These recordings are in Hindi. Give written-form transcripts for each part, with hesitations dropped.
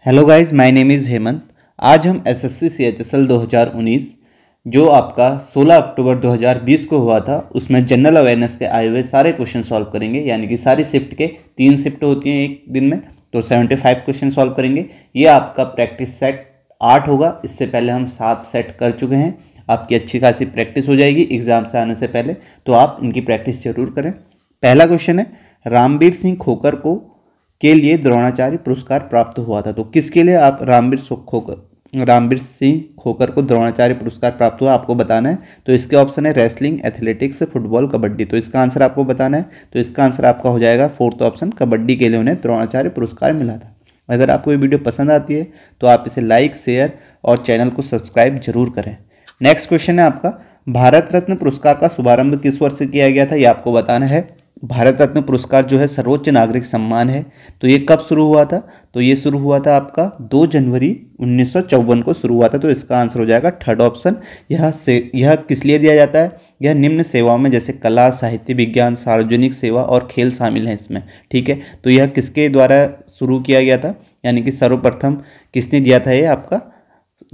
Hello guys, my name is Hemant. आज हम एसएससी सीएचएसएल 2019 जो आपका 16 अक्टूबर 2020 को हुआ था उसमें जनरल अवेयरनेस के आए हुए सारे क्वेश्चन सॉल्व करेंगे। यानी कि सारी शिफ्ट के 3 शिफ्ट होती हैं एक दिन में, तो 75 क्वेश्चन सॉल्व करेंगे। ये आपका प्रैक्टिस सेट 8 होगा। इससे पहले हम 7 सेट कर चुके हैं। आपकी अच्छी खासी प्रैक्टिस हो जाएगी एग्जाम से आने से पहले, तो आप इनकी प्रैक्टिस जरूर करें। पहला क्वेश्चन है, रामवीर सिंह खोकर को के लिए द्रोणाचार्य पुरस्कार प्राप्त हुआ था। तो किसके लिए आप रामवीर सिंह खोकर को द्रोणाचार्य पुरस्कार प्राप्त हुआ आपको बताना है। तो इसके ऑप्शन है रेसलिंग, एथलेटिक्स, फुटबॉल, कबड्डी। तो इसका आंसर आपको बताना है। तो इसका आंसर आपका हो जाएगा 4th ऑप्शन, कबड्डी के लिए उन्हें द्रोणाचार्य पुरस्कार मिला था। अगर आपको ये वीडियो पसंद आती है तो आप इसे लाइक, शेयर और चैनल को सब्सक्राइब जरूर करें। नेक्स्ट क्वेश्चन है आपका, भारत रत्न पुरस्कार का शुभारंभ किस वर्ष से किया गया था, ये आपको बताना है। भारत रत्न पुरस्कार जो है सर्वोच्च नागरिक सम्मान है। तो ये कब शुरू हुआ था, तो ये शुरू हुआ था आपका 2 जनवरी 1954 को शुरू हुआ था। तो इसका आंसर हो जाएगा 3rd ऑप्शन। यह किस लिए दिया जाता है, यह निम्न सेवाओं में जैसे कला, साहित्य, विज्ञान, सार्वजनिक सेवा और खेल शामिल हैं इसमें। ठीक है, तो यह किसके द्वारा शुरू किया गया था, यानी कि सर्वप्रथम किसने दिया था, ये आपका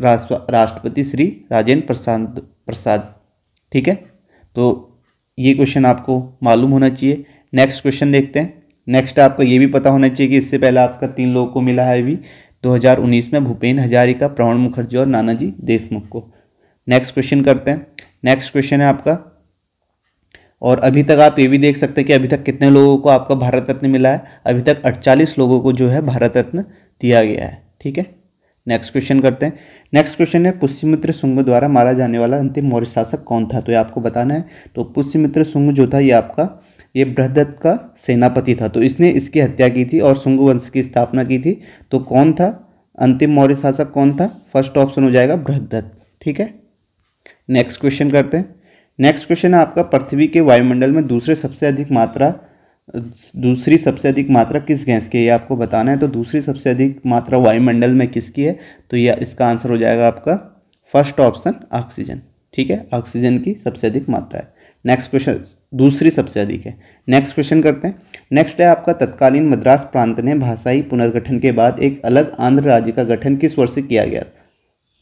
राष्ट्रपति श्री राजेंद्र प्रसाद। ठीक है, तो ये क्वेश्चन आपको मालूम होना चाहिए। नेक्स्ट क्वेश्चन देखते हैं। नेक्स्ट आपको ये भी पता होना चाहिए कि इससे पहले आपका 3 लोगों को मिला है अभी 2019 में, भूपेन हजारिका, प्रणब मुखर्जी और नानाजी देशमुख को। नेक्स्ट क्वेश्चन करते हैं। नेक्स्ट क्वेश्चन है आपका, और अभी तक आप ये भी देख सकते हैं कि अभी तक कितने लोगों को आपका भारत रत्न मिला है। अभी तक 48 लोगों को जो है भारत रत्न दिया गया है। ठीक है, नेक्स्ट क्वेश्चन करते हैं। नेक्स्ट क्वेश्चन है, पुष्यमित्र शुंग द्वारा मारा जाने वाला अंतिम मौर्य शासक कौन था, तो ये आपको बताना है। तो पुष्यमित्र शुंग जो था ये आपका बृहदत्त का सेनापति था। तो इसने इसकी हत्या की थी और शुंग वंश की स्थापना की थी। तो कौन था अंतिम मौर्य शासक, कौन था, फर्स्ट ऑप्शन हो जाएगा बृहदत्त। ठीक है, नेक्स्ट क्वेश्चन करते हैं। नेक्स्ट क्वेश्चन है आपका, पृथ्वी के वायुमंडल में दूसरी सबसे अधिक मात्रा किस गैस की है, ये आपको बताना है। तो दूसरी सबसे अधिक मात्रा वायुमंडल में किसकी है, तो यह इसका आंसर हो जाएगा आपका फर्स्ट ऑप्शन ऑक्सीजन। ठीक है, ऑक्सीजन की सबसे अधिक मात्रा है। नेक्स्ट क्वेश्चन, दूसरी सबसे अधिक है। नेक्स्ट क्वेश्चन करते हैं। नेक्स्ट है आपका, तत्कालीन मद्रास प्रांत ने भाषाई पुनर्गठन के बाद एक अलग आंध्र राज्य का गठन किस वर्ष से किया गया,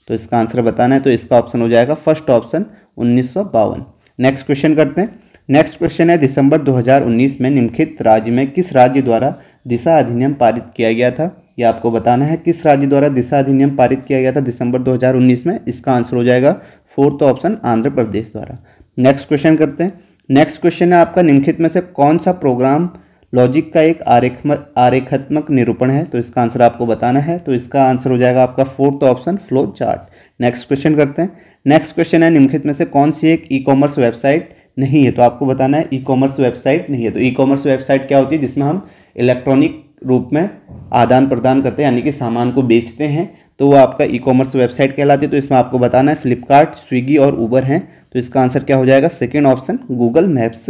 तो इसका आंसर बताना है। तो इसका ऑप्शन हो जाएगा फर्स्ट ऑप्शन 1952। नेक्स्ट क्वेश्चन करते हैं। नेक्स्ट क्वेश्चन है, दिसंबर 2019 में निम्नलिखित राज्य में किस राज्य द्वारा दिशा अधिनियम पारित किया गया था, ये आपको बताना है। किस राज्य द्वारा दिशा अधिनियम पारित किया गया था दिसंबर 2019 में, इसका आंसर हो जाएगा 4th ऑप्शन आंध्र प्रदेश द्वारा। नेक्स्ट क्वेश्चन करते हैं। नेक्स्ट क्वेश्चन है आपका, निम्नलिखित में से कौन सा प्रोग्राम लॉजिक का एक आरेखात्मक निरूपण है, तो इसका आंसर आपको बताना है। तो इसका आंसर हो जाएगा आपका 4th option flow chart. Next question करते हैं। नेक्स्ट क्वेश्चन है, निम्नलिखित में से कौन सी एक ई कॉमर्स वेबसाइट नहीं है, तो आपको बताना है ई कॉमर्स वेबसाइट नहीं है। तो ई कॉमर्स वेबसाइट क्या होती है, जिसमें हम इलेक्ट्रॉनिक रूप में आदान प्रदान करते हैं, यानी कि सामान को बेचते हैं, तो वो आपका ई कॉमर्स वेबसाइट कहलाती है। तो इसमें आपको बताना है फ्लिपकार्ट, स्विगी और उबर हैं। तो इसका आंसर क्या हो जाएगा, 2nd option Google maps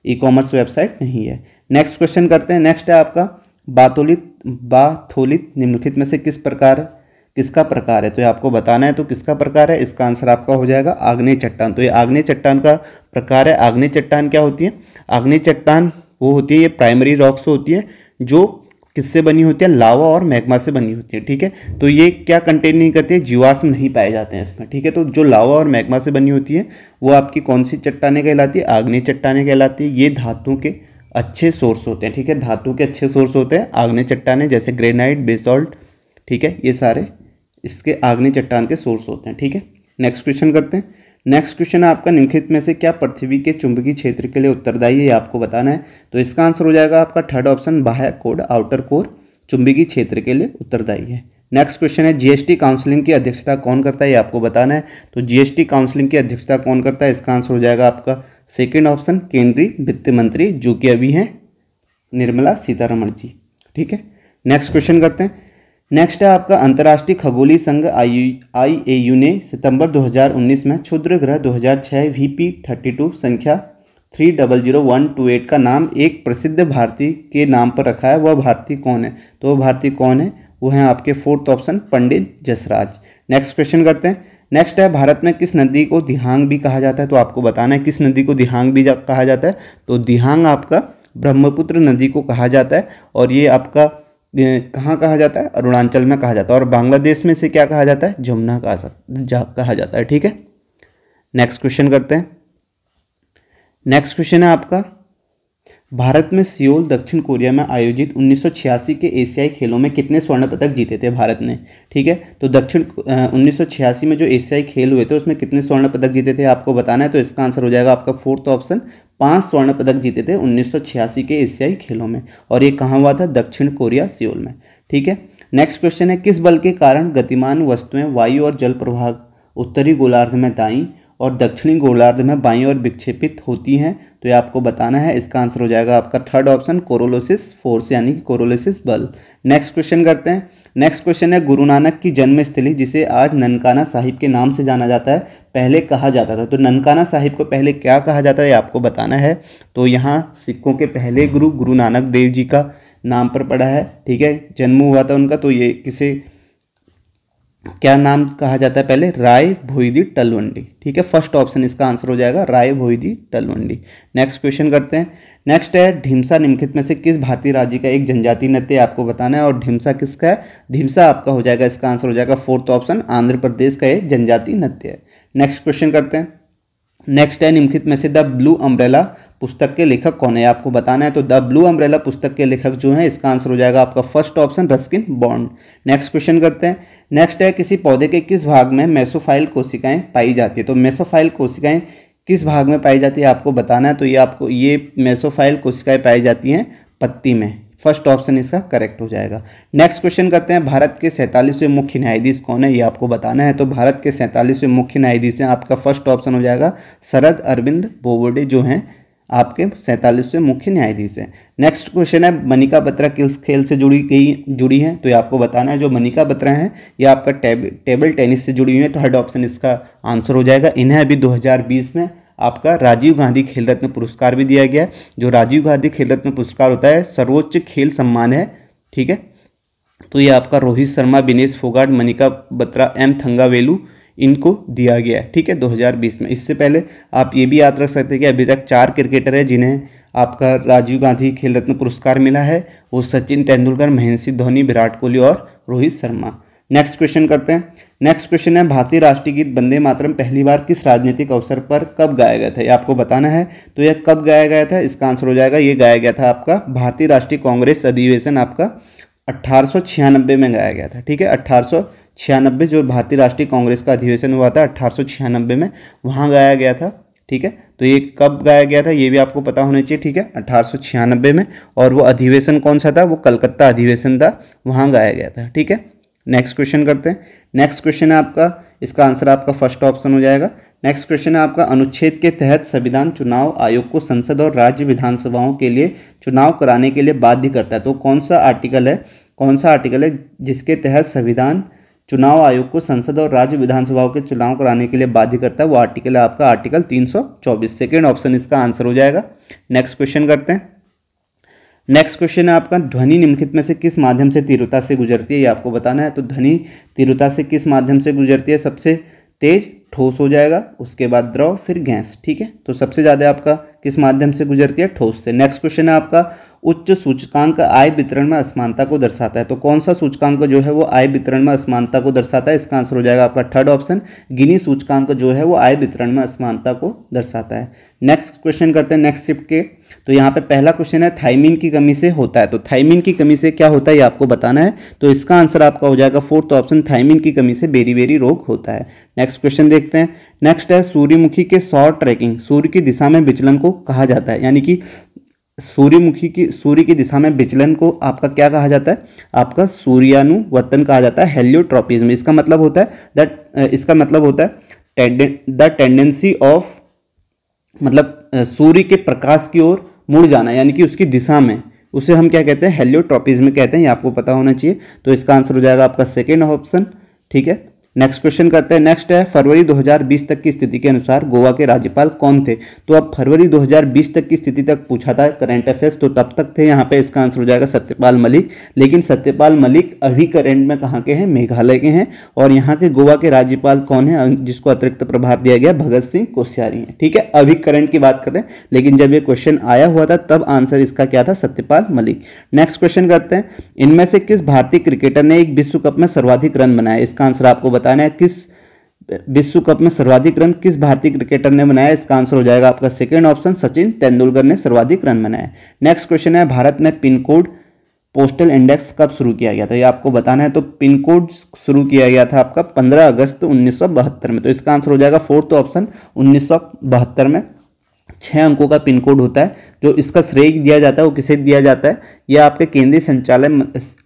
e commerce website नहीं है। नेक्स्ट क्वेश्चन करते हैं। नेक्स्ट है आपका, बाथोलित निम्नलिखित में से किसका प्रकार है, तो ये आपको बताना है। तो किसका प्रकार है, इसका आंसर आपका हो जाएगा आग्नेय चट्टान। तो ये आग्नेय चट्टान का प्रकार है। आग्नेय चट्टान क्या होती है, आग्नेय चट्टान वो होती है, ये प्राइमरी रॉक्स होती है जो किससे बनी होती है, लावा और मैग्मा से बनी होती है। ठीक है, तो ये क्या कंटेन नहीं करती है, जीवाश्म नहीं पाए जाते हैं इसमें। ठीक है, तो जो लावा और मैग्मा से बनी होती है वो आपकी कौन सी चट्टानें कहलाती है, आग्नेय चट्टानें कहलाती है। ये धातुओं के अच्छे सोर्स होते हैं। ठीक है, धातु के अच्छे सोर्स होते हैं आग्नेय चट्टानें, जैसे ग्रेनाइट, बेसॉल्ट। ठीक है, ये सारे इसके आग्नेय चट्टान के सोर्स होते हैं। ठीक है, नेक्स्ट क्वेश्चन करते हैं। नेक्स्ट क्वेश्चन है आपका, निम्नलिखित में से क्या पृथ्वी के चुंबकीय क्षेत्र के लिए उत्तरदायी है, ये आपको बताना है। तो इसका आंसर हो जाएगा आपका 3rd ऑप्शन बाह्य कोर, आउटर कोर चुंबकीय क्षेत्र के लिए उत्तरदायी है। नेक्स्ट क्वेश्चन है, जीएसटी काउंसिलिंग की अध्यक्षता कौन करता है, ये आपको बताना है। तो जीएसटी काउंसिलिंग की अध्यक्षता कौन करता है, इसका आंसर हो जाएगा आपका 2nd ऑप्शन केंद्रीय वित्त मंत्री, जो कि अभी हैं निर्मला सीतारमण जी। ठीक है, नेक्स्ट क्वेश्चन करते हैं। नेक्स्ट है आपका, अंतर्राष्ट्रीय खगोलीय संघ IAU ने सितंबर 2019 में क्षुद्र ग्रह 2006 VP32 संख्या 300128 का नाम एक प्रसिद्ध भारतीय के नाम पर रखा है। वह भारतीय कौन है, तो वह भारतीय कौन है, वो है आपके 4th option Pandit Jasraj. Next question करते हैं। नेक्स्ट है, भारत में किस नदी को दिहांग भी कहा जाता है, तो आपको बताना है किस नदी को दिहांग भी कहा जाता है। तो दिहांग आपका ब्रह्मपुत्र नदी को कहा जाता है, और ये आपका कहाँ कहा जाता है, अरुणाचल में कहा जाता है, और बांग्लादेश में से क्या कहा जाता है, जमुना कहा जाता है। ठीक है, नेक्स्ट क्वेश्चन करते हैं। नेक्स्ट क्वेश्चन है आपका, भारत में सियोल दक्षिण कोरिया में आयोजित 1986 के एशियाई खेलों में कितने स्वर्ण पदक जीते थे भारत ने। ठीक है, तो 1986 में जो एशियाई खेल हुए थे उसमें कितने स्वर्ण पदक जीते थे आपको बताना है। तो इसका आंसर हो जाएगा आपका फोर्थ ऑप्शन, 5 स्वर्ण पदक जीते थे 1986 के एशियाई खेलों में, और ये कहाँ हुआ था, दक्षिण कोरिया सियोल में। ठीक है, नेक्स्ट क्वेश्चन है, किस बल के कारण गतिमान वस्तुएं वायु और जल प्रवाह उत्तरी गोलार्ध में दाईं और दक्षिणी गोलार्ध में बाईं ओर विक्षेपित होती हैं। तो ये आपको बताना है। इसका आंसर हो जाएगा आपका थर्ड ऑप्शन, कोरोलिसिस फोर्स यानी कि कोरोलिसिस बल। नेक्स्ट क्वेश्चन करते हैं। नेक्स्ट क्वेश्चन है, गुरु नानक की जन्मस्थली जिसे आज ननकाना साहिब के नाम से जाना जाता है पहले कहा जाता था। तो ननकाना साहिब को पहले क्या कहा जाता है ये आपको बताना है। तो यहाँ सिखों के पहले गुरु गुरु नानक देव जी का नाम पर पड़ा है। ठीक है, जन्म हुआ था उनका, तो ये किसे क्या नाम कहा जाता है पहले, राय भोईदी टलवंडी। ठीक है, फर्स्ट ऑप्शन इसका आंसर हो जाएगा राय भोईदी टलवंडी। नेक्स्ट क्वेश्चन करते हैं। नेक्स्ट है, ढीमसा निम्नलिखित में से किस भारतीय राज्य का एक जनजातीय नृत्य आपको बताना है, और ढीमसा किसका है, ढीमसा आपका हो जाएगा, इसका आंसर हो जाएगा फोर्थ ऑप्शन, आंध्र प्रदेश का एक जनजातीय नृत्य है। नेक्स्ट क्वेश्चन करते हैं। नेक्स्ट है, निम्नलिखित में से द ब्लू अम्ब्रेला पुस्तक के लेखक कौन है आपको बताना है। तो द ब्लू अम्ब्रेला पुस्तक के लेखक जो है इसका आंसर हो जाएगा आपका first option, Ruskin bond. Next question करते हैं। नेक्स्ट है, किसी पौधे के किस भाग में मेसोफाइल कोशिकाएं पाई जाती है। तो मेसोफाइल कोशिकाएं किस भाग में पाई जाती है आपको बताना है। तो ये मेसोफाइल कोशिकाएं पाई जाती हैं पत्ती में, फर्स्ट ऑप्शन इसका करेक्ट हो जाएगा। नेक्स्ट क्वेश्चन करते हैं, भारत के 47वें मुख्य न्यायाधीश कौन है ये आपको बताना है। तो भारत के 47वें मुख्य न्यायाधीश हैं, आपका फर्स्ट ऑप्शन हो जाएगा शरद अरविंद बोबडे जो हैं आपके 47वें मुख्य न्यायाधीश हैं। नेक्स्ट क्वेश्चन है, मनिका बत्रा किस खेल से जुड़ी हैं। तो ये आपको बताना है। जो मनिका बत्रा हैं ये आपका टेबल टेनिस से जुड़ी हुई है, थर्ड ऑप्शन इसका आंसर हो जाएगा। इन्हें अभी 2020 में आपका राजीव गांधी खेल रत्न पुरस्कार भी दिया गया है। जो राजीव गांधी खेल रत्न पुरस्कार होता है सर्वोच्च खेल सम्मान है। ठीक है, तो ये आपका रोहित शर्मा, विनेश फोगाट, मनिका बत्रा, एम थंगावेलू इनको दिया गया है। ठीक है, 2020 में। इससे पहले आप ये भी याद रख सकते हैं कि अभी तक 4 क्रिकेटर हैं जिन्हें आपका राजीव गांधी खेल रत्न पुरस्कार मिला है। वो सचिन तेंदुलकर, महेंद्र सिंह धोनी, विराट कोहली और रोहित शर्मा। नेक्स्ट क्वेश्चन करते हैं। नेक्स्ट क्वेश्चन है, भारतीय राष्ट्रीय गीत वंदे मातरम पहली बार किस राजनीतिक अवसर पर कब गाया गया था ये आपको बताना है। तो यह कब गाया गया था, इसका आंसर हो जाएगा, ये गाया गया था आपका भारतीय राष्ट्रीय कांग्रेस अधिवेशन आपका 1896 में गाया गया था। ठीक है, 1896 जो भारतीय राष्ट्रीय कांग्रेस का अधिवेशन हुआ था 1896 में, वहाँ गाया गया था। ठीक है, तो ये कब गाया गया था ये भी आपको पता होना चाहिए। ठीक है, 1896 में, और वो अधिवेशन कौन सा था, वो कलकत्ता अधिवेशन था, वहाँ गाया गया था। ठीक है, नेक्स्ट क्वेश्चन करते हैं। नेक्स्ट क्वेश्चन है आपका, इसका आंसर आपका फर्स्ट ऑप्शन हो जाएगा। नेक्स्ट क्वेश्चन है आपका, अनुच्छेद के तहत संविधान चुनाव आयोग को संसद और राज्य विधानसभाओं के लिए चुनाव कराने के लिए बाध्य करता है। तो कौन सा आर्टिकल है जिसके तहत संविधान चुनाव आयोग को संसद और राज्य विधानसभाओं के चुनाव कराने के लिए बाध्य करता है। वो आर्टिकल है आपका आर्टिकल 324, सेकेंड ऑप्शन इसका आंसर हो जाएगा। नेक्स्ट क्वेश्चन करते हैं। नेक्स्ट क्वेश्चन है आपका, ध्वनि निम्नलिखित में से किस माध्यम से तीव्रता से गुजरती है ये आपको बताना है। तो ध्वनि तीव्रता से किस माध्यम से गुजरती है, सबसे तेज ठोस हो जाएगा, उसके बाद द्रव, फिर गैस। ठीक है, तो सबसे ज़्यादा आपका किस माध्यम से गुजरती है, ठोस से। नेक्स्ट क्वेश्चन है आपका, उच्च सूचकांक आय वितरण में असमानता को दर्शाता है। तो कौन सा सूचकांक जो है वो आय वितरण में असमानता को दर्शाता है, इसका आंसर हो जाएगा आपका थर्ड ऑप्शन, गिनी सूचकांक जो है वो आय वितरण में असमानता को दर्शाता है। नेक्स्ट क्वेश्चन करते हैं नेक्स्ट शिफ्ट के। तो यहाँ पे पहला क्वेश्चन है, थायमीन की कमी से होता है। तो थायमीन की कमी से क्या होता है ये आपको बताना है। तो इसका आंसर आपका हो जाएगा फोर्थ ऑप्शन, थायमीन की कमी से बेरी-बेरी रोग होता है। नेक्स्ट क्वेश्चन देखते हैं। नेक्स्ट है, सूर्यमुखी के सौर ट्रैकिंग सूर्य की दिशा में विचलन को कहा जाता है, यानी कि सूर्य की दिशा में विचलन को आपका क्या कहा जाता है, आपका सूर्यानुवर्तन कहा जाता है, हेलियोट्रॉपिज्म। इसका मतलब होता है द टेंडेंसी ऑफ, मतलब सूर्य के प्रकाश की ओर मुड़ जाना, यानी कि उसकी दिशा में, उसे हम क्या कहते हैं, हेलियोट्रॉपिज्म कहते हैं। ये आपको पता होना चाहिए। तो इसका आंसर हो जाएगा आपका सेकेंड ऑप्शन। ठीक है, नेक्स्ट क्वेश्चन करते हैं। नेक्स्ट है फरवरी 2020 तक की स्थिति के अनुसार गोवा के राज्यपाल कौन थे। तो अब फरवरी 2020 तक की स्थिति तक पूछा था करंट अफेयर्स, तो तब तक थे यहाँ पे, इसका आंसर हो जाएगा सत्यपाल मलिक। लेकिन सत्यपाल मलिक अभी करंट में कहाँ के हैं, मेघालय के हैं। और यहाँ के गोवा के राज्यपाल कौन है जिसको अतिरिक्त प्रभार दिया गया, भगत सिंह कोश्यारी हैं। ठीक है, अभी करंट की बात करें, लेकिन जब ये क्वेश्चन आया हुआ था तब आंसर इसका क्या था, सत्यपाल मलिक। नेक्स्ट क्वेश्चन करते हैं। इनमें से किस भारतीय क्रिकेटर ने एक विश्व कप में सर्वाधिक रन बनाए। इसका आंसर आपको बताना है, किस विश्व कप में सर्वाधिक रन किस भारतीय क्रिकेटर ने बनाया। इसका आंसर हो जाएगा आपका सेकंड ऑप्शन, सचिन तेंदुलकर ने सर्वाधिक रन बनाए। नेक्स्ट क्वेश्चन है, भारत में पिन कोड पोस्टल इंडेक्स कब शुरू किया गया था, ये आपको बताना है। तो पिन कोड शुरू किया गया था आपका 15 अगस्त 1972 में। तो इसका आंसर हो जाएगा फोर्थ ऑप्शन, 1972 में। 6 अंकों का पिन कोड होता है। जो इसका श्रेय दिया जाता है वो किसे दिया जाता है, यह आपके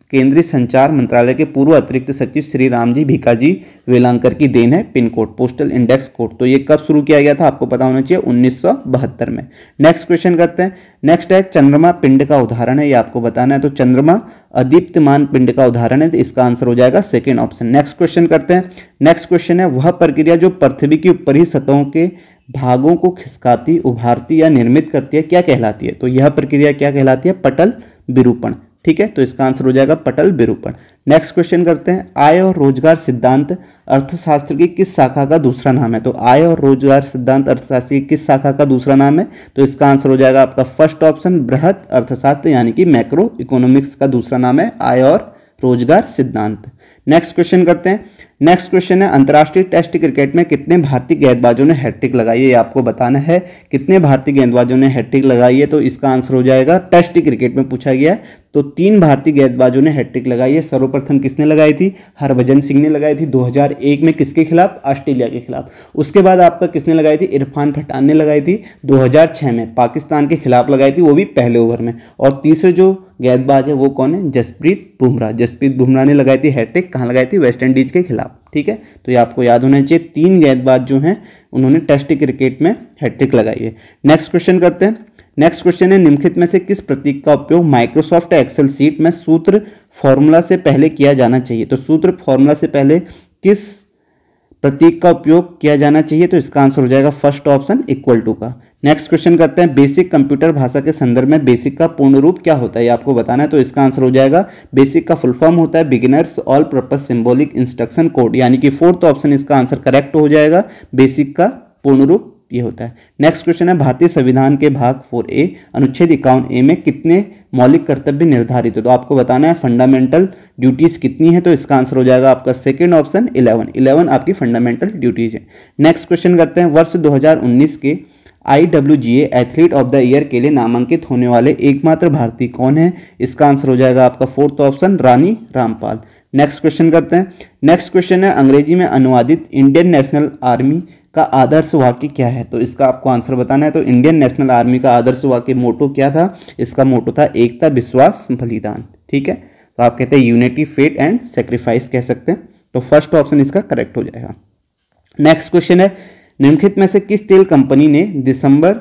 केंद्रीय संचार मंत्रालय के पूर्व अतिरिक्त सचिव श्री रामजी भिकाजी वेलांकर की देन है। Pin code postal index code, तो ये कब शुरू किया गया था आपको पता होना चाहिए, 1972 में। नेक्स्ट क्वेश्चन करते हैं। नेक्स्ट है, चंद्रमा पिंड का उदाहरण है, ये आपको बताना है। तो चंद्रमा अदीप्यमान पिंड का उदाहरण है, तो इसका आंसर हो जाएगा सेकेंड ऑप्शन। नेक्स्ट क्वेश्चन करते हैं। नेक्स्ट क्वेश्चन है, वह प्रक्रिया जो पृथ्वी की ऊपरी सतहों के भागों को खिसकाती, उभारती या निर्मित करती है, क्या कहलाती है। तो यह प्रक्रिया क्या कहलाती है, पटल विरूपण। ठीक है, तो इसका आंसर हो जाएगा पटल विरूपण। नेक्स्ट क्वेश्चन करते हैं। आय और रोजगार सिद्धांत अर्थशास्त्र की किस शाखा का दूसरा नाम है। तो आय और रोजगार सिद्धांत अर्थशास्त्र की किस शाखा का दूसरा नाम है। तो इसका आंसर हो जाएगा आपका फर्स्ट ऑप्शन, बृहत अर्थशास्त्र यानी कि मैक्रो इकोनॉमिक्स का दूसरा नाम है आय और रोजगार सिद्धांत। नेक्स्ट क्वेश्चन करते हैं। नेक्स्ट क्वेश्चन है, अंतर्राष्ट्रीय टेस्ट क्रिकेट में कितने भारतीय गेंदबाजों ने हैट्रिक लगाई है, ये आपको बताना है। कितने भारतीय गेंदबाजों ने हैट्रिक लगाई है, तो इसका आंसर हो जाएगा, टेस्ट क्रिकेट में पूछा गया है तो 3 भारतीय गेंदबाजों ने हैट्रिक लगाई है। सर्वप्रथम किसने लगाई थी, हरभजन सिंह ने लगाई थी 2001 में, किसके खिलाफ, ऑस्ट्रेलिया के खिलाफ। उसके बाद आपका किसने लगाई थी, इरफान पठान ने लगाई थी 2006 में, पाकिस्तान के खिलाफ लगाई थी, वो भी पहले ओवर में। और तीसरे जो गेंदबाज है वो कौन है, जसप्रीत बुमराह। जसप्रीत बुमराह ने लगाई थी हैट्रिक, कहाँ लगाई थी, वेस्ट इंडीज के खिलाफ। ठीक है, तो ये आपको याद होना चाहिए। 3 गेंदबाज जो हैं उन्होंने टेस्ट क्रिकेट में हैट्रिक लगाई है। नेक्स्ट क्वेश्चन करते हैं। नेक्स्ट क्वेश्चन है, निम्नलिखित में से किस प्रतीक का उपयोग माइक्रोसॉफ्ट एक्सेल सीट में सूत्र फॉर्मूला से पहले किया जाना चाहिए। तो सूत्र फॉर्मूला से पहले किस प्रतीक का उपयोग किया जाना चाहिए, तो इसका आंसर हो जाएगा फर्स्ट ऑप्शन, इक्वल टू का। नेक्स्ट क्वेश्चन करते हैं। बेसिक कंप्यूटर भाषा के संदर्भ में बेसिक का पूर्ण रूप क्या होता है, ये आपको बताना है। तो इसका आंसर हो जाएगा, बेसिक का फुल फॉर्म होता है beginners all purpose symbolic instruction code, यानी कि फोर्थ ऑप्शन इसका आंसर करेक्ट हो जाएगा। बेसिक का पूर्ण रूप ये होता है। नेक्स्ट क्वेश्चन है, भारतीय संविधान के भाग 4A अनुच्छेद 51A में कितने मौलिक कर्तव्य निर्धारित है। तो आपको बताना है फंडामेंटल ड्यूटीज कितनी है, तो इसका आंसर हो जाएगा आपका सेकंड ऑप्शन 11 आपकी फंडामेंटल ड्यूटीज है। नेक्स्ट क्वेश्चन करते हैं। वर्ष 2019 के IWGA athlete of the year के लिए नामांकित होने वाले एकमात्र भारतीय कौन है, इसका आंसर हो जाएगा आपका fourth option, Rani Rampal. Next question करते हैं। नेक्स्ट क्वेश्चन है, अंग्रेजी में अनुवादित इंडियन नेशनल आर्मी का आदर्श वाक्य क्या है, तो इसका आपको आंसर बताना है। तो इंडियन नेशनल आर्मी का आदर्श वाक्य मोटो क्या था, इसका मोटो था एकता, विश्वास, बलिदान। ठीक है, तो आप कहते हैं यूनिटी, फेट एंड सेक्रीफाइस कह सकते हैं। तो फर्स्ट ऑप्शन इसका करेक्ट हो जाएगा। नेक्स्ट क्वेश्चन है, निम्नलिखित में से किस तेल कंपनी ने दिसंबर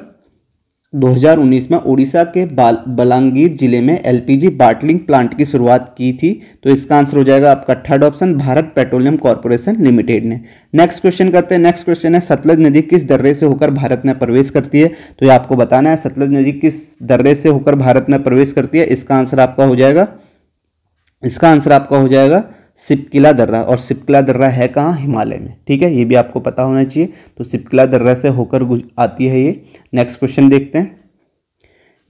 2019 में ओडिशा के बलांगीर जिले में LPG बाटलिंग प्लांट की शुरुआत की थी। तो इसका आंसर हो जाएगा आपका third option, Bharat petroleum corporation limited ने। नेक्स्ट क्वेश्चन करते हैं। नेक्स्ट क्वेश्चन है, सतलज नदी किस दर्रे से होकर भारत में प्रवेश करती है। तो ये आपको बताना है, सतलज नदी किस दर्रे से होकर भारत में प्रवेश करती है। इसका आंसर आपका हो जाएगा सिपकिला दर्रा, और सिपकिला दर्रा है कहाँ, हिमालय में। ठीक है, ये भी आपको पता होना चाहिए। तो सिपकिला दर्रा से होकर आती है ये। नेक्स्ट क्वेश्चन देखते हैं।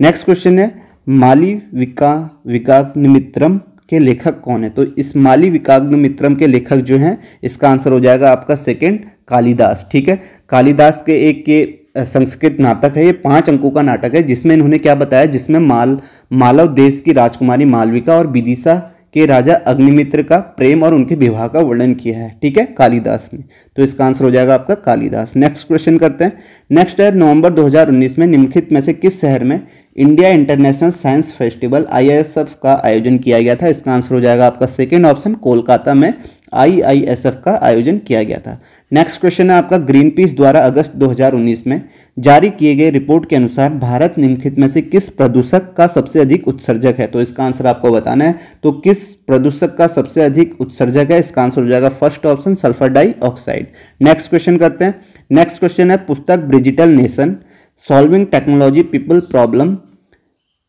नेक्स्ट क्वेश्चन है, माली विकाग्निमित्रम के लेखक कौन है। तो इस माली विकाग्निमित्रम के लेखक जो हैं, इसका आंसर हो जाएगा आपका सेकंड, कालिदास। ठीक है, कालिदास के एक ये संस्कृत नाटक है, ये 5 अंकों का नाटक है, जिसमें इन्होंने क्या बताया, जिसमें मालव देश की राजकुमारी मालविका और विदिशा के राजा अग्निमित्र का प्रेम और उनके विवाह का वर्णन किया है। ठीक है, कालिदास ने। तो इसका आंसर हो जाएगा आपका कालिदास। नेक्स्ट क्वेश्चन करते हैं। नेक्स्ट है, नवंबर 2019 में निम्नलिखित में से किस शहर में India international science festival IISF का आयोजन किया गया था। इसका आंसर हो जाएगा आपका सेकेंड ऑप्शन, कोलकाता में IISF का आयोजन किया गया था। नेक्स्ट क्वेश्चन है आपका, ग्रीन पीस द्वारा अगस्त 2019 में जारी किए गए रिपोर्ट के अनुसार भारत निम्नलिखित में से किस प्रदूषक का सबसे अधिक उत्सर्जक है? तो इसका आंसर आपको बताना है। तो किस प्रदूषक का सबसे अधिक उत्सर्जक है? इसका आंसर हो जाएगा first option sulphur dioxide. Next question करते हैं। नेक्स्ट क्वेश्चन है पुस्तक digital nation solving technology people problem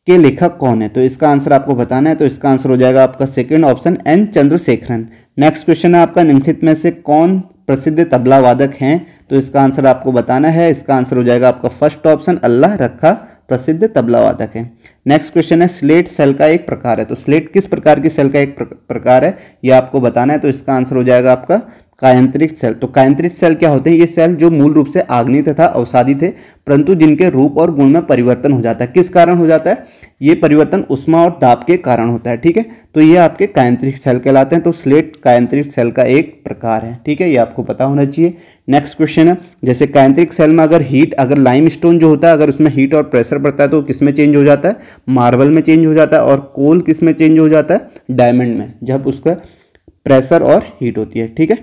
के लेखक कौन है? तो इसका आंसर आपको बताना है। तो इसका आंसर हो जाएगा आपका second option N Chandrasekaran. Next question है आपका निम्नलिखित में से कौन प्रसिद्ध तबला वादक हैं? तो इसका आंसर आपको बताना है। इसका आंसर हो जाएगा आपका फर्स्ट ऑप्शन अल्लाह रखा प्रसिद्ध तबला वादक है। नेक्स्ट क्वेश्चन है स्लेट सेल का एक प्रकार है। तो स्लेट किस प्रकार की सेल का एक प्रकार है ये आपको बताना है। तो इसका आंसर हो जाएगा आपका कायांतरिक सेल। तो कायांतरिक सेल क्या होते हैं? ये सेल जो मूल रूप से आग्नेय तथा अवसादी थे परंतु जिनके रूप और गुण में परिवर्तन हो जाता है। किस कारण हो जाता है? ये परिवर्तन उष्मा और दाब के कारण होता है। ठीक है, तो ये आपके कायांतरिक सेल कहलाते हैं। तो स्लेट कायांतरिक सेल का एक प्रकार है। ठीक है, ये आपको पता होना चाहिए। नेक्स्ट क्वेश्चन है जैसे कायांतरिक सेल में अगर लाइम स्टोन जो होता है अगर उसमें हीट और प्रेशर पड़ता है तो किस में चेंज हो जाता है? मार्बल में चेंज हो जाता है। और कोल किस में चेंज हो जाता है? डायमंड में, जब उसका प्रेशर और हीट होती है। ठीक है,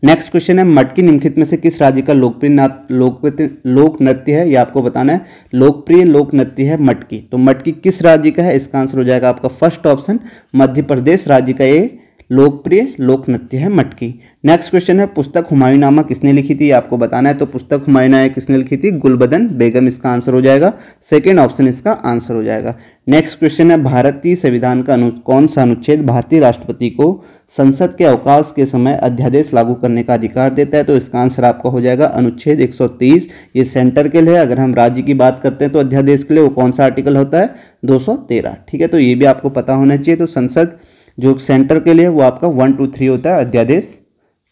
नेक्स्ट क्वेश्चन है मटकी निम्नलिखित में से किस राज्य का लोकप्रिय लोक नृत्य है? ये आपको बताना है। लोकप्रिय लोक नृत्य है मटकी। तो मटकी किस राज्य का है? इसका आंसर हो जाएगा आपका फर्स्ट ऑप्शन मध्य प्रदेश राज्य का ये लोकप्रिय लोक नृत्य है मटकी। नेक्स्ट क्वेश्चन है पुस्तक हुमायूंनामा किसने लिखी थी? आपको बताना है। तो पुस्तक हुमायूंनामा किसने लिखी थी? गुलबदन बेगम इसका आंसर हो जाएगा। सेकेंड ऑप्शन इसका आंसर हो जाएगा। नेक्स्ट क्वेश्चन है भारतीय संविधान का कौन सा अनुच्छेद भारतीय राष्ट्रपति को संसद के अवकाश के समय अध्यादेश लागू करने का अधिकार देता है? तो इसका आंसर आपका हो जाएगा अनुच्छेद 130। ये सेंटर के लिए। अगर हम राज्य की बात करते हैं तो अध्यादेश के लिए वो कौन सा आर्टिकल होता है? 213। ठीक है, तो ये भी आपको पता होना चाहिए। तो संसद जो सेंटर के लिए वो आपका 1 2 3 होता है अध्यादेश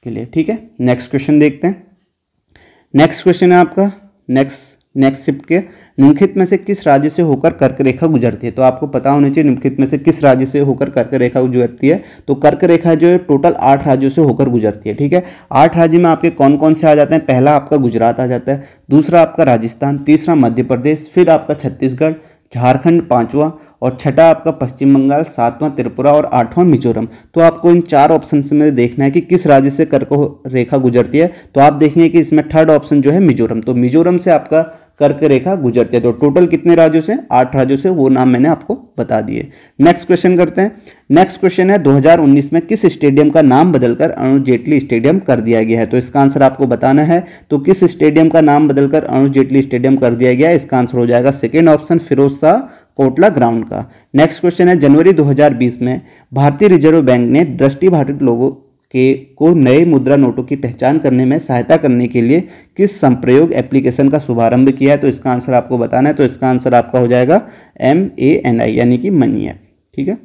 के लिए। ठीक है, नेक्स्ट क्वेश्चन देखते हैं। नेक्स्ट क्वेश्चन है आपका नेक्स्ट शिफ्ट के निम्नलिखित में से किस राज्य से होकर कर्क रेखा गुजरती है? तो आपको पता होना चाहिए निम्नलिखित में से किस राज्य से होकर कर्क रेखा गुजरती है। तो कर्क रेखा जो है टोटल 8 राज्यों से होकर गुजरती है। ठीक है, 8 राज्य में आपके कौन कौन से आ जाते हैं? पहला आपका गुजरात आ जाता है, दूसरा आपका राजस्थान, तीसरा मध्य प्रदेश, फिर आपका छत्तीसगढ़, झारखंड पांचवा और छठा आपका पश्चिम बंगाल, सातवां त्रिपुरा और आठवां मिजोरम। तो आपको इन 4 ऑप्शन में देखना है कि किस राज्य से कर्क रेखा गुजरती है। तो आप देखेंगे कि इसमें थर्ड ऑप्शन जो है मिजोरम। तो मिजोरम से आपका कर्क रेखा गुजरती है। तो टोटल कितने राज्यों से? 8 राज्यों से। वो नाम मैंने आपको बता दिए। नेक्स्ट क्वेश्चन करते हैं। नेक्स्ट क्वेश्चन है 2019 में किस स्टेडियम का नाम बदलकर अरुण जेटली स्टेडियम कर दिया गया है? तो इसका आंसर आपको बताना है। तो किस स्टेडियम का नाम बदलकर अरुण जेटली स्टेडियम कर दिया गया है? इसका आंसर हो जाएगा second option Feroz Shah Kotla ground का। नेक्स्ट क्वेश्चन है जनवरी 2020 में भारतीय रिजर्व बैंक ने दृष्टिबाधित लोगों को नए मुद्रा नोटों की पहचान करने में सहायता करने के लिए किस संप्रयोग एप्लीकेशन का शुभारंभ किया है? तो इसका आंसर आपको बताना है। तो इसका आंसर आपका हो जाएगा MANI यानी कि मनी ऐप। ठीक है,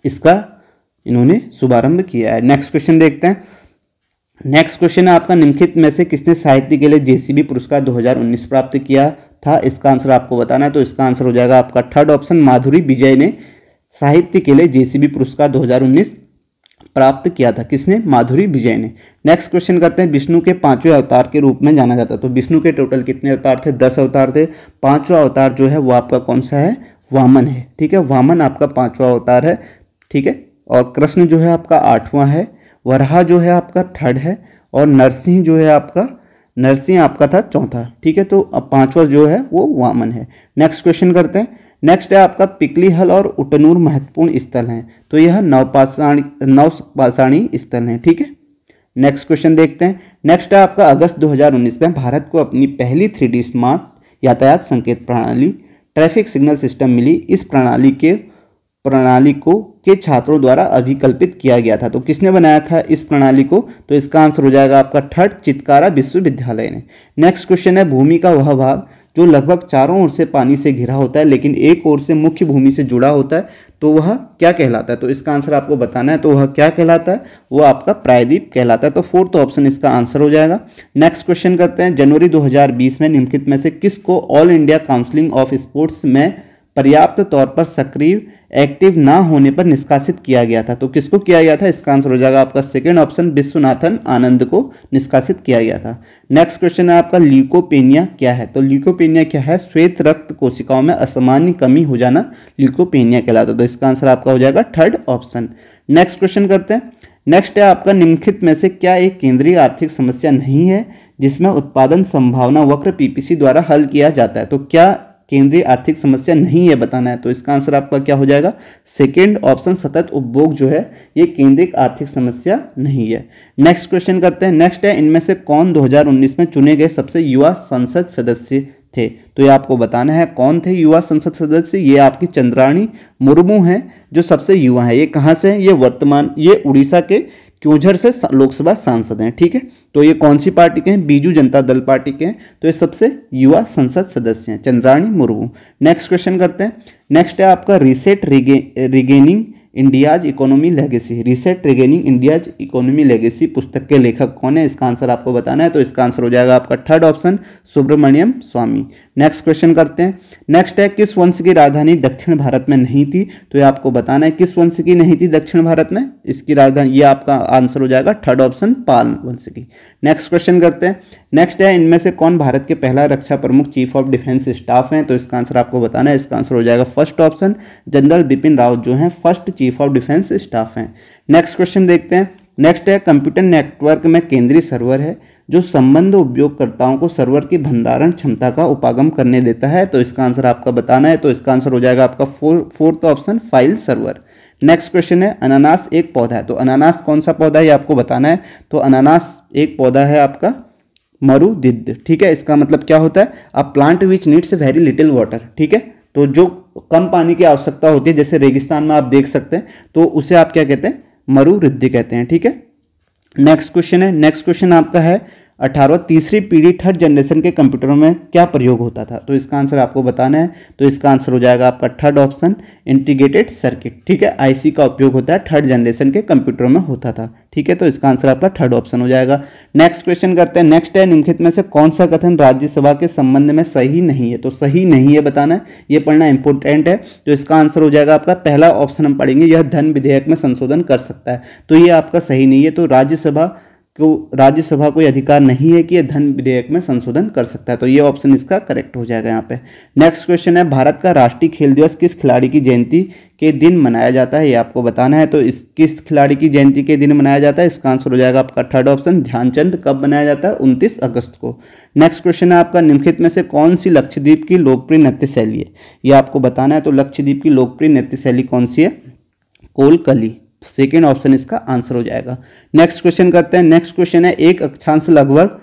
इसका इन्होंने शुभारंभ किया है। नेक्स्ट क्वेश्चन देखते हैं। नेक्स्ट क्वेश्चन है आपका निम्नलिखित में से किसने साहित्य के लिए JCB पुरस्कार 2019 प्राप्त किया था? इसका आंसर आपको बताना है। तो इसका आंसर हो जाएगा आपका थर्ड ऑप्शन माधुरी विजय ने साहित्य के लिए JCB पुरस्कार 2019 प्राप्त किया था। किसने? माधुरी विजय ने। नेक्स्ट क्वेश्चन करते हैं विष्णु के 5वें अवतार के रूप में जाना जाता है। तो विष्णु के टोटल कितने अवतार थे? 10 अवतार थे। 5वां अवतार जो है वो आपका कौन सा है? वामन है। ठीक है, वामन आपका 5वां अवतार है। ठीक है, और कृष्ण जो है आपका 8वां है, वराह जो है आपका 3rd है और नरसिंह जो है आपका था 4था। ठीक है, तो अब 5वां जो है वो वामन है। नेक्स्ट क्वेश्चन करते हैं। नेक्स्ट है आपका पिकलीहल और उटनूर महत्वपूर्ण स्थल हैं। तो यह नवपाषाणी स्थल हैं। ठीक है, नेक्स्ट क्वेश्चन देखते हैं। नेक्स्ट है आपका अगस्त 2019 में भारत को अपनी पहली 3D स्मार्ट यातायात संकेत प्रणाली ट्रैफिक सिग्नल सिस्टम मिली। इस प्रणाली को के छात्रों द्वारा अभिकल्पित किया गया था। तो किसने बनाया था इस प्रणाली को? तो इसका आंसर हो जाएगा आपका 3rd चित्कारा विश्वविद्यालय ने। नेक्स्ट क्वेश्चन है भूमि का वह भाग जो लगभग चारों ओर से पानी से घिरा होता है लेकिन एक ओर से मुख्य भूमि से जुड़ा होता है, तो वह क्या कहलाता है? तो इसका आंसर आपको बताना है। तो वह क्या कहलाता है? वो आपका प्रायद्वीप कहलाता है। तो 4th ऑप्शन इसका आंसर हो जाएगा। नेक्स्ट क्वेश्चन करते हैं। जनवरी 2020 में निम्नलिखित में से किसको all India counselling of sports में पर्याप्त तौर पर सक्रिय एक्टिव ना होने पर निष्कासित किया गया था? तो किसको किया गया था? इसका आंसर हो जाएगा आपका सेकेंड ऑप्शन विश्वनाथन आनंद को निष्कासित किया गया था। नेक्स्ट क्वेश्चन है आपका ल्यूकोपेनिया क्या है? तो ल्यूकोपेनिया क्या है? श्वेत रक्त कोशिकाओं में असामान्य कमी हो जाना ल्यूकोपेनिया कहलाता है। तो इसका आंसर आपका हो जाएगा 3rd ऑप्शन। नेक्स्ट क्वेश्चन करते हैं। नेक्स्ट है आपका निम्नलिखित में से क्या एक केंद्रीय आर्थिक समस्या नहीं है जिसमें उत्पादन संभावना वक्र पीपीसी द्वारा हल किया जाता है। तो क्या केंद्रीय आर्थिक समस्या नहीं है बताना है, तो इसका आंसर आपका क्या हो जाएगा, सेकेंड ऑप्शन सतत उपभोग जो है ये केंद्रीय आर्थिक समस्या नहीं है। नेक्स्ट क्वेश्चन करते हैं। नेक्स्ट है, इनमें से कौन 2019 में चुने गए सबसे युवा संसद सदस्य थे। तो ये आपको बताना है कौन थे युवा संसद सदस्य। ये आपकी चंद्राणी मुर्मू हैं जो सबसे युवा है। ये कहाँ से हैं, ये उड़ीसा के क्योंझर से लोकसभा सांसद हैं। ठीक है, तो ये कौन सी पार्टी के हैं, बीजू जनता दल पार्टी के हैं। तो ये सबसे युवा संसद सदस्य हैं, चंद्राणी मुर्मू। नेक्स्ट क्वेश्चन करते हैं। नेक्स्ट है आपका reset regaining India's economy legacy. Reset regaining India's economy legacy पुस्तक के लेखक कौन है, इसका आंसर आपको बताना है। तो इसका आंसर हो जाएगा आपका थर्ड ऑप्शन, सुब्रमण्यम स्वामी। नेक्स्ट क्वेश्चन करते हैं। नेक्स्ट है, किस वंश की राजधानी दक्षिण भारत में नहीं थी। तो ये आपको बताना है किस वंश की नहीं थी दक्षिण भारत में, इसकी राजधानी, ये आपका आंसर हो जाएगा थर्ड ऑप्शन, पाल वंश की। नेक्स्ट क्वेश्चन करते हैं। नेक्स्ट है, इनमें से कौन भारत के पहला रक्षा प्रमुख चीफ ऑफ डिफेंस स्टाफ हैं। तो इसका आंसर आपको बताना है। इसका आंसर हो जाएगा first option, general Bipin Rawat जो हैं first chief of defence staff हैं। नेक्स्ट क्वेश्चन देखते हैं। नेक्स्ट है, कंप्यूटर नेटवर्क में केंद्रीय सर्वर है जो संबद्ध उपयोगकर्ताओं को सर्वर की भंडारण क्षमता का उपागम करने देता है। तो इसका आंसर आपका बताना है। तो इसका आंसर हो जाएगा आपका fourth option, file server. Next question है, अनानास एक पौधा है। तो अनानास कौन सा पौधा है ये आपको बताना है। तो अनानास एक पौधा है आपका मरुदिद्ध। ठीक है, इसका मतलब क्या होता है, a plant which needs very little water. ठीक है, तो जो कम पानी की आवश्यकता होती है, जैसे रेगिस्तान में आप देख सकते हैं, तो उसे आप क्या कहते हैं, मरुऋद्धि कहते हैं। ठीक है, नेक्स्ट क्वेश्चन है। नेक्स्ट क्वेश्चन आपका है, 18वां तीसरी पीढ़ी थर्ड जनरेशन के कंप्यूटरों में क्या प्रयोग होता था। तो इसका आंसर आपको बताना है। तो इसका आंसर हो जाएगा आपका थर्ड ऑप्शन, इंटीग्रेटेड सर्किट। ठीक है, आईसी का उपयोग होता है थर्ड जनरेशन के कंप्यूटरों में होता था। ठीक है, तो इसका आंसर आपका थर्ड ऑप्शन हो जाएगा। नेक्स्ट क्वेश्चन करते हैं। नेक्स्ट है, निम्नलिखित में से कौन सा कथन राज्यसभा के संबंध में सही नहीं है। तो सही नहीं है बताना है, ये पढ़ना इंपॉर्टेंट है। तो इसका आंसर हो जाएगा आपका पहला ऑप्शन हम पढ़ेंगे, यह धन विधेयक में संशोधन कर सकता है। तो ये आपका सही नहीं है। तो राज्यसभा को अधिकार नहीं है कि यह धन विधेयक में संशोधन कर सकता है। तो ये ऑप्शन इसका करेक्ट हो जाएगा यहाँ पे। नेक्स्ट क्वेश्चन है, भारत का राष्ट्रीय खेल दिवस किस खिलाड़ी की जयंती के दिन मनाया जाता है, ये आपको बताना है। तो इस किस खिलाड़ी की जयंती के दिन मनाया जाता है, इसका आंसर हो जाएगा आपका थर्ड ऑप्शन, ध्यानचंद। कब मनाया जाता है, 29 अगस्त को। नेक्स्ट क्वेश्चन है आपका, निम्नलिखित में से कौन सी लक्षद्वीप की लोकप्रिय नृत्य शैली है, ये आपको बताना है। तो लक्षद्वीप की लोकप्रिय नृत्य शैली कौन सी है, कोलकली। सेकेंड ऑप्शन इसका आंसर हो जाएगा। नेक्स्ट क्वेश्चन करते हैं। नेक्स्ट क्वेश्चन है, एक अक्षांश लगभग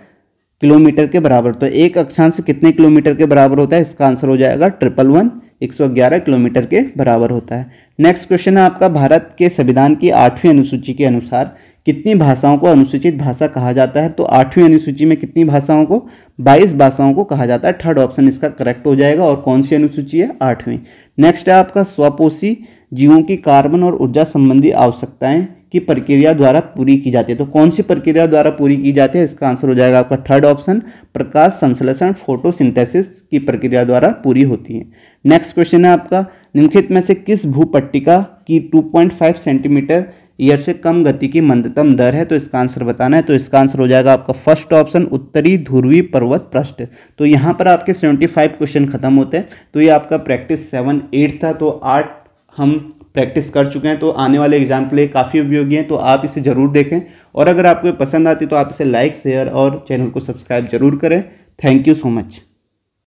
किलोमीटर के बराबर। तो एक अक्षांश कितने किलोमीटर के बराबर होता है, इसका आंसर हो जाएगा 111, 111 किलोमीटर के बराबर होता है। नेक्स्ट क्वेश्चन है आपका, भारत के संविधान की 8वीं अनुसूची के अनुसार कितनी भाषाओं को अनुसूचित भाषा कहा जाता है। तो 8वीं अनुसूची में कितनी भाषाओं को, 22 भाषाओं को कहा जाता है। थर्ड ऑप्शन इसका करेक्ट हो जाएगा। और कौन सी अनुसूची है, 8वीं। नेक्स्ट है आपका, स्वपोषी जीवों की कार्बन और ऊर्जा संबंधी आवश्यकताएं की प्रक्रिया द्वारा पूरी की जाती है। तो कौन सी प्रक्रिया द्वारा पूरी की जाती है, इसका आंसर हो जाएगा आपका थर्ड ऑप्शन, प्रकाश संश्लेषण, फोटोसिंथेसिस की प्रक्रिया द्वारा पूरी होती है। नेक्स्ट क्वेश्चन है आपका, निम्नलिखित में से किस भूपट्टिका की 2.5 सेंटीमीटर ईयर से कम गति की मंदतम दर है। तो इसका आंसर बताना है। तो इसका आंसर हो जाएगा आपका फर्स्ट ऑप्शन, उत्तरी ध्रुवीय पर्वत पृष्ठ। तो यहाँ पर आपके 75 क्वेश्चन खत्म होते हैं। तो ये आपका प्रैक्टिस 7, 8 था। तो 8 हम प्रैक्टिस कर चुके हैं। तो आने वाले एग्जाम के लिए काफ़ी उपयोगी है। तो आप इसे ज़रूर देखें, और अगर आपको पसंद आती तो आप इसे लाइक, शेयर और चैनल को सब्सक्राइब जरूर करें। Thank you so much.